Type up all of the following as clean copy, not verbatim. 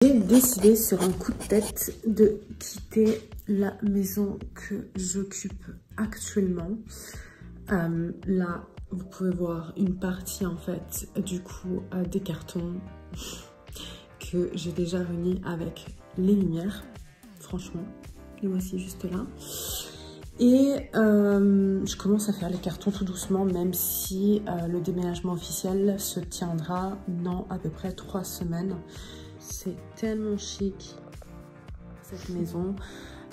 J'ai décidé sur un coup de tête de quitter la maison que j'occupe actuellement. Là, vous pouvez voir une partie en fait du coup des cartons que j'ai déjà réunis avec les lumières. Franchement, les voici juste là. Et je commence à faire les cartons tout doucement, même si le déménagement officiel se tiendra dans à peu près 3 semaines. C'est tellement chic, cette maison.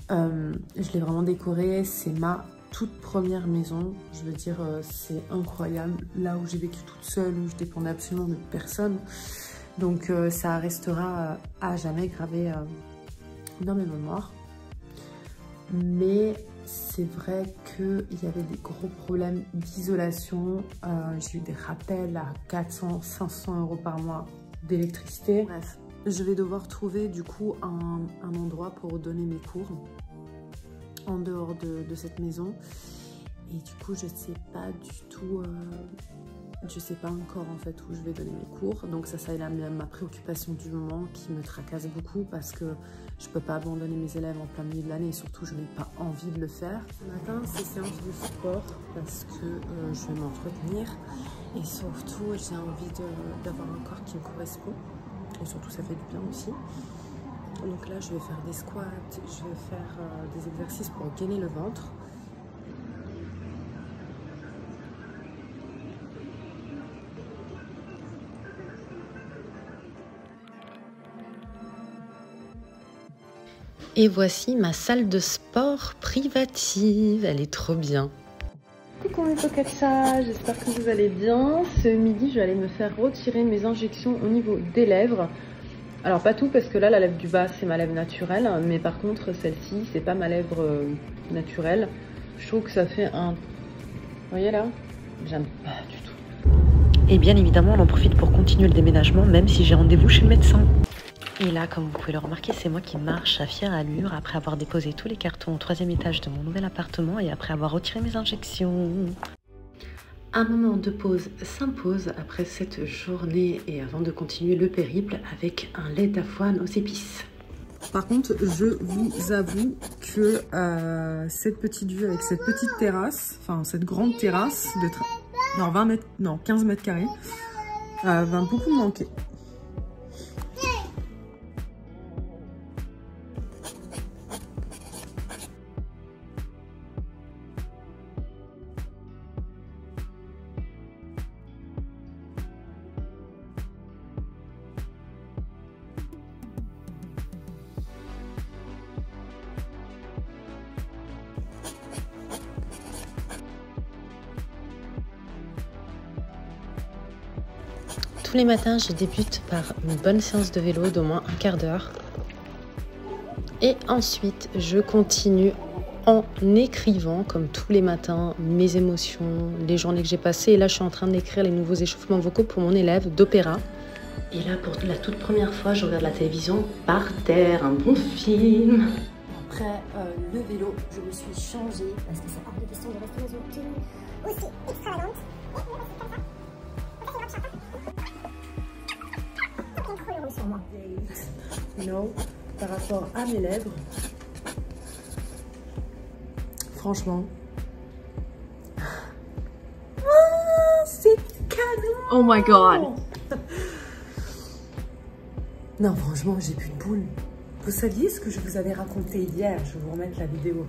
Je l'ai vraiment décorée. C'est ma toute première maison. Je veux dire, c'est incroyable. Là où j'ai vécu toute seule, où je dépendais absolument de personne. Donc ça restera à jamais gravé dans mes mémoires. Mais c'est vrai qu'il y avait des gros problèmes d'isolation. J'ai eu des rappels à 400, 500 € par mois d'électricité. Bref, je vais devoir trouver du coup un endroit pour donner mes cours en dehors de cette maison. Et du coup, je sais pas du tout, je sais pas encore en fait où je vais donner mes cours. Donc ça c'est ma préoccupation du moment qui me tracasse beaucoup parce que je peux pas abandonner mes élèves en plein milieu de l'année et surtout je n'ai pas envie de le faire. Ce matin, c'est séance de sport parce que je vais m'entretenir et surtout j'ai envie d'avoir un corps qui me correspond. Et surtout ça fait du bien aussi. Donc là je vais faire des squats, je vais faire des exercices pour gainer le ventre. Et voici ma salle de sport privative, elle est trop bien. Coucou mes Pocaccia, j'espère que vous allez bien. Ce midi, je vais aller me faire retirer mes injections au niveau des lèvres. Alors pas tout parce que là, la lèvre du bas, c'est ma lèvre naturelle. Mais par contre, celle-ci, c'est pas ma lèvre naturelle. Je trouve que ça fait un... Vous voyez là? J'aime pas du tout. Et bien évidemment, on en profite pour continuer le déménagement, même si j'ai rendez-vous chez le médecin. Et là, comme vous pouvez le remarquer, c'est moi qui marche à fière allure après avoir déposé tous les cartons au 3e étage de mon nouvel appartement et après avoir retiré mes injections. Un moment de pause s'impose après cette journée et avant de continuer le périple avec un lait d'avoine aux épices. Par contre, je vous avoue que cette petite vue avec cette petite terrasse, enfin cette grande terrasse de 20 mètres, non 15 mètres carrés, va beaucoup me manquer. Tous les matins, je débute par une bonne séance de vélo d'au moins un quart d'heure. Et ensuite, je continue en écrivant, comme tous les matins, mes émotions, les journées que j'ai passées. Et là, je suis en train d'écrire les nouveaux échauffements vocaux pour mon élève d'opéra. Et là, pour la toute première fois, je regarde la télévision par terre, un bon film. Après le vélo, je me suis changée parce que c'est hors de question de rester dans une tenue aussi extravagante. Sur moi. Non, par rapport à mes lèvres, franchement, c'est cadeau. Oh my god. Non, franchement, j'ai plus de boule. Vous saviez ce que je vous avais raconté hier? Je vais vous remettre la vidéo.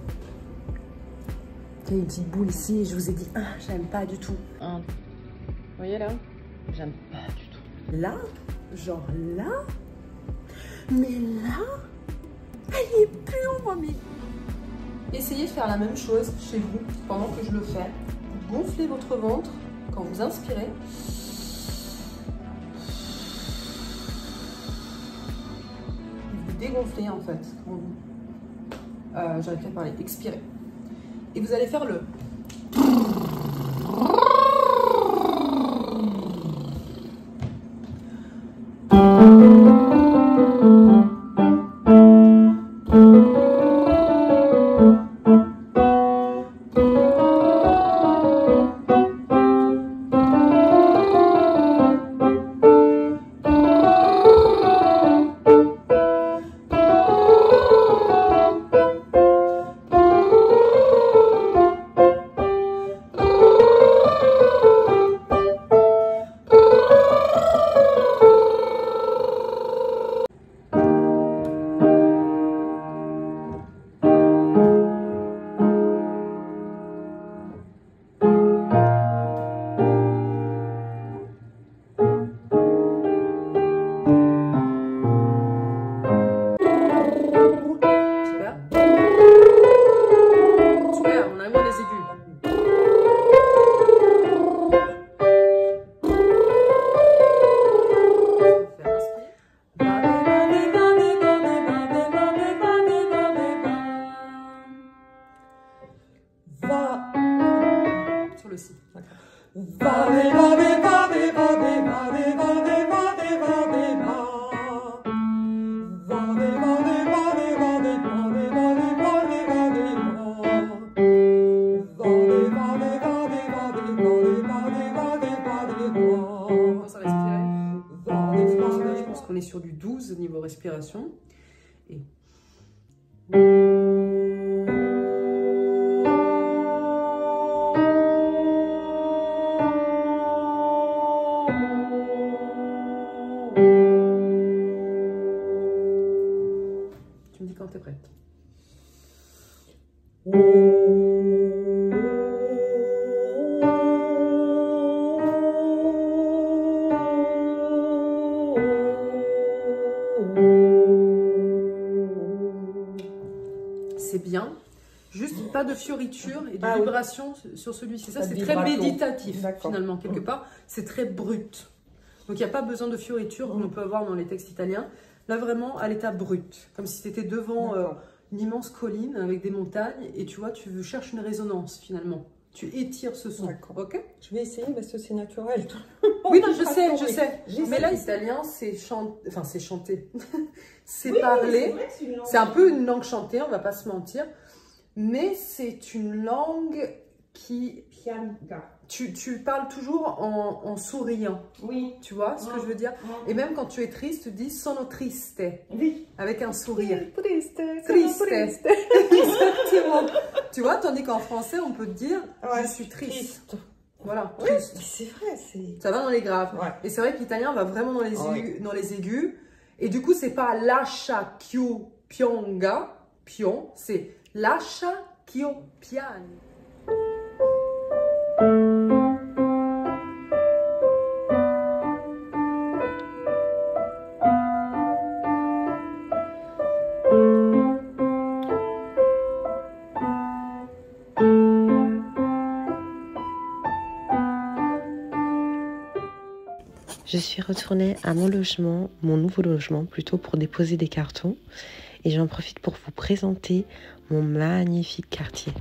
Il y a une petite boule ici et je vous ai dit, ah, j'aime pas du tout. Vous voyez là? J'aime pas du tout. Là, genre là, mais là, elle est plus haut, mais... Essayez de faire la même chose chez vous pendant que je le fais. Vous gonflez votre ventre quand vous inspirez. Vous dégonflez en fait. J'arrête pas de parler. Expirez. Et vous allez faire le... niveau respiration. Et... Tu me dis quand tu es prête. C'est bien, juste pas de fioritures et de vibrations sur celui-ci. Ça, c'est très méditatif finalement, quelque part. C'est très brut. Donc, il n'y a pas besoin de fioritures comme on peut avoir dans les textes italiens. Là, vraiment, à l'état brut. Comme si tu étais devant une immense colline avec des montagnes et tu vois, tu cherches une résonance finalement. Tu étires ce son. Ok. Je vais essayer parce que c'est naturel. Oui, non, je sais. Mais là, l'italien, c'est chanter. Enfin, c'est chanter. C'est parler. C'est un peu une langue chantée, on va pas se mentir. Mais c'est une langue qui... Tu parles toujours en souriant. Oui. Tu vois ce que je veux dire? Et même quand tu es triste, tu dis sono triste. Oui. Avec un sourire. Triste. Exactement. Tu vois, tandis qu'en français, on peut te dire je suis triste. Voilà, triste. C'est vrai, ça va dans les graves. Ouais. Et c'est vrai que l'italien va vraiment dans les aigus. Et du coup, c'est pas lascia ch'io pianga, pion, c'est lascia ch'io piani. Je suis retournée à mon logement, mon nouveau logement plutôt, pour déposer des cartons. Et j'en profite pour vous présenter mon magnifique quartier.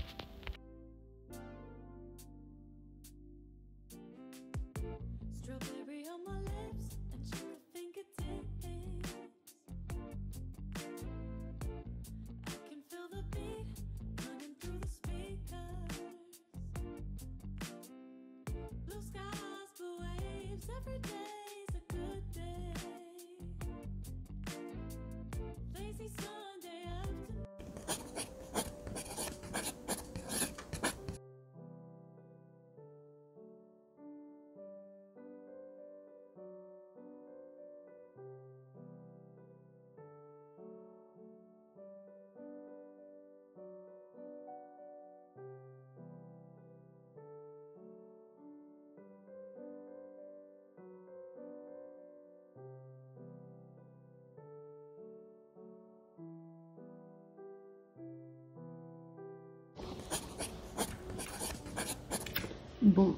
Bon,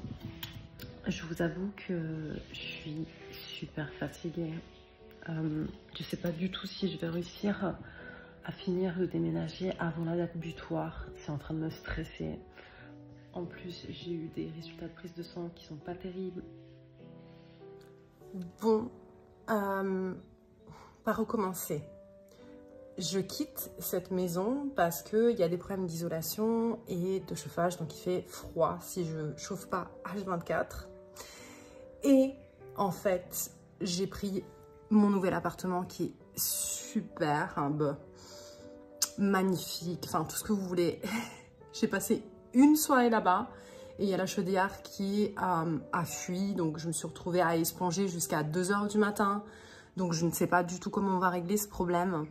je vous avoue que je suis super fatiguée. Je sais pas du tout si je vais réussir à finir le déménager avant la date butoir. C'est en train de me stresser. En plus, j'ai eu des résultats de prise de sang qui sont pas terribles. Bon, par recommencer. Je quitte cette maison parce qu'il y a des problèmes d'isolation et de chauffage, donc il fait froid si je ne chauffe pas H24. Et en fait, j'ai pris mon nouvel appartement qui est superbe, magnifique, enfin tout ce que vous voulez. J'ai passé une soirée là-bas et il y a la chaudière qui a fui, donc je me suis retrouvée à esponger jusqu'à 2 h du matin. Donc je ne sais pas du tout comment on va régler ce problème.